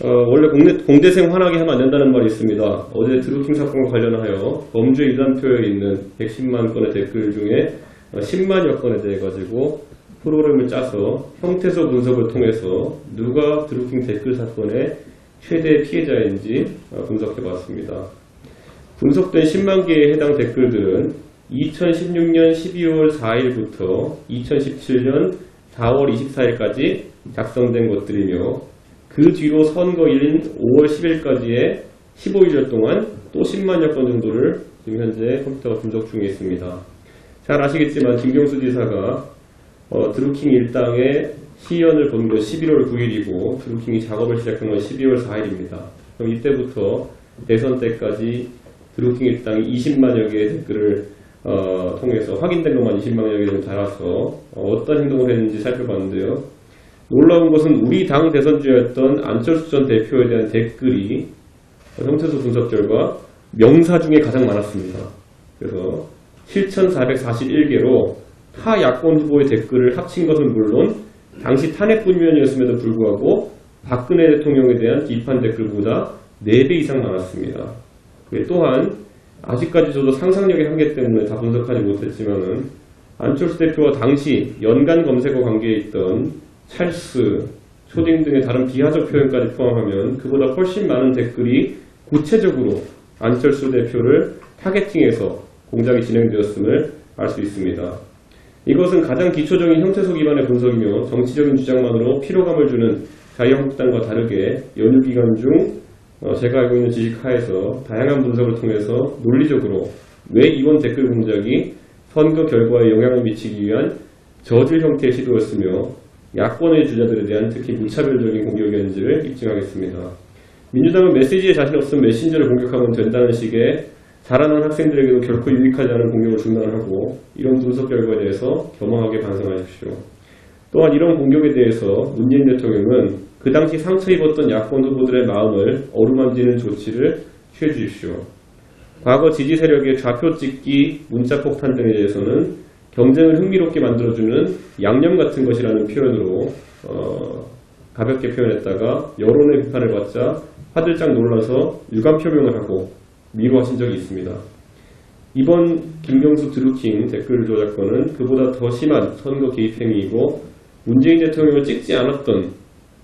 원래 공대생 화나게 하면 안 된다는 말이 있습니다. 어제 드루킹 사건과 관련하여 범죄 일람표에 있는 110만 건의 댓글 중에 10만여 건에 대해 가지고 프로그램을 짜서 형태소 분석을 통해서 누가 드루킹 댓글 사건의 최대 피해자인지 분석해 봤습니다. 분석된 10만 개의 해당 댓글들은 2016년 12월 4일부터 2017년 4월 24일까지 작성된 것들이며 그 뒤로 선거일인 5월 10일까지의 15일 동안 또 10만여 건 정도를 지금 현재 컴퓨터가 분석 중에 있습니다. 잘 아시겠지만 김경수 지사가 드루킹 일당의 시연을 본 건 11월 9일이고 드루킹이 작업을 시작한 건 12월 4일입니다. 그럼 이때부터 대선 때까지 드루킹 일당이 20만여 개의 댓글을 통해서 확인된 것만 20만여 개 정도 달아서 어떤 행동을 했는지 살펴봤는데요. 놀라운 것은 우리 당 대선주였던 안철수 전 대표에 대한 댓글이 형태소 분석 결과 명사 중에 가장 많았습니다. 그래서 7,441개로 타 야권 후보의 댓글을 합친 것은 물론 당시 탄핵국면이었음에도 불구하고 박근혜 대통령에 대한 비판 댓글보다 4배 이상 많았습니다. 또한 아직까지 저도 상상력의 한계 때문에 다 분석하지 못했지만은 안철수 대표와 당시 연관 검색어 관계에 있던 찰스, 초딩 등의 다른 비하적 표현까지 포함하면 그보다 훨씬 많은 댓글이 구체적으로 안철수 대표를 타겟팅해서 공작이 진행되었음을 알 수 있습니다. 이것은 가장 기초적인 형태소 기반의 분석이며 정치적인 주장만으로 피로감을 주는 자유한국당과 다르게 연휴 기간 중 제가 알고 있는 지식 하에서 다양한 분석을 통해서 논리적으로 왜 이번 댓글 공작이 선거 결과에 영향을 미치기 위한 저질 형태의 시도였으며 야권의 주자들에 대한 특히 무차별적인 공격이었는지를 입증하겠습니다. 민주당은 메시지에 자신 없으면 메신저를 공격하면 된다는 식의 자라난 학생들에게도 결코 유익하지 않은 공격을 중단하고 이런 분석 결과에 대해서 겸허하게 반성하십시오. 또한 이런 공격에 대해서 문재인 대통령은 그 당시 상처 입었던 야권 후보들의 마음을 어루만지는 조치를 취해 주십시오. 과거 지지 세력의 좌표 찍기, 문자 폭탄 등에 대해서는 경쟁을 흥미롭게 만들어주는 양념 같은 것이라는 표현으로 가볍게 표현했다가 여론의 비판을 받자 화들짝 놀라서 유감 표명을 하고 미루하신 적이 있습니다. 이번 김경수 드루킹 댓글 조작건은 그보다 더 심한 선거 개입 행위이고 문재인 대통령을 찍지 않았던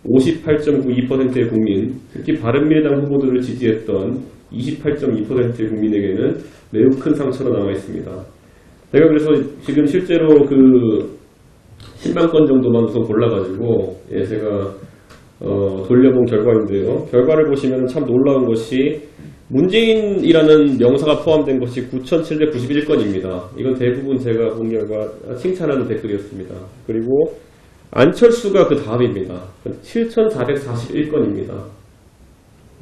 58.92%의 국민, 특히 바른미래당 후보들을 지지했던 28.2%의 국민에게는 매우 큰 상처로 남아있습니다. 제가 그래서 지금 실제로 그 10만 건 정도만 우선 골라가지고 제가 돌려본 결과인데요. 결과를 보시면 참 놀라운 것이 문재인이라는 명사가 포함된 것이 9,791건입니다. 이건 대부분 제가 본 결과 칭찬하는 댓글이었습니다. 그리고 안철수가 그 다음입니다. 7,441건입니다.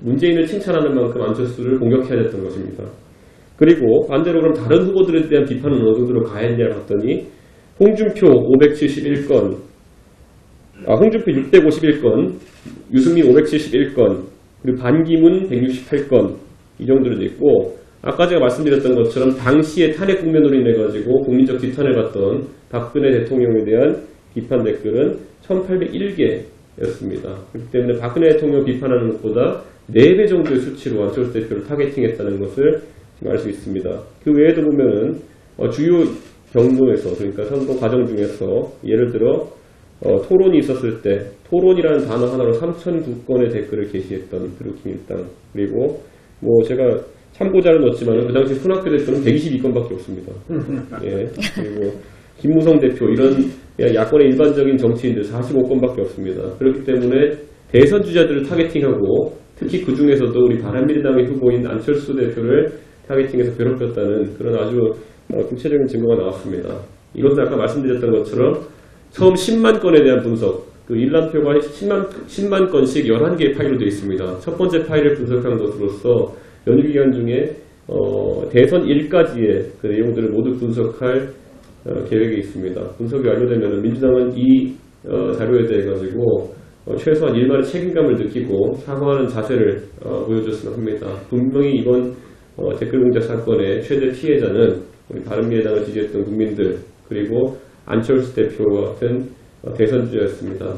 문재인을 칭찬하는 만큼 안철수를 공격해야 됐던 것입니다. 그리고 반대로 그럼 다른 후보들에 대한 비판은 어느 정도로 가했냐 봤더니 홍준표 571건, 홍준표 651건, 유승민 571건, 그리고 반기문 168건 이 정도로 돼 있고 아까 제가 말씀드렸던 것처럼 당시에 탄핵 국면으로 인해 가지고 국민적 뒷탄을 받던 박근혜 대통령에 대한 비판 댓글은 1801개였습니다. 그렇기 때문에 박근혜 대통령 비판하는 것보다 4배 정도의 수치로 안철수 대표를 타겟팅했다는 것을 지금 알 수 있습니다. 그 외에도 보면은 주요 경로에서 그러니까 선거 과정 중에서 예를 들어 토론이 있었을 때 토론이라는 단어 하나로 3,009건의 댓글을 게시했던 드루킹 일당, 그리고 뭐 제가 참고자를 넣었지만 그 당시 손학규 대표는 122건밖에 없습니다. 예, 그리고 김무성 대표 이런 야권의 일반적인 정치인들 45건밖에 없습니다. 그렇기 때문에 대선 주자들을 타겟팅하고 특히 그 중에서도 우리 바른미래당의 후보인 안철수 대표를 타겟팅해서 괴롭혔다는 그런 아주 구체적인 증거가 나왔습니다. 이것은 아까 말씀드렸던 것처럼 처음 10만 건에 대한 분석, 그 일람표가 10만 건씩 11개의 파일로 되어 있습니다. 첫 번째 파일을 분석한 것으로서 연휴 기간 중에 대선 1까지의 그 내용들을 모두 분석할 계획이 있습니다. 분석이 완료되면 민주당은 이 자료에 대해 가지고 최소한 일말의 책임감을 느끼고 사과하는 자세를 보여줬으면 합니다. 분명히 이번 댓글 공작 사건의 최대 피해자는 우리 바른미래당을 지지했던 국민들 그리고 안철수 대표와 같은 대선주자였습니다.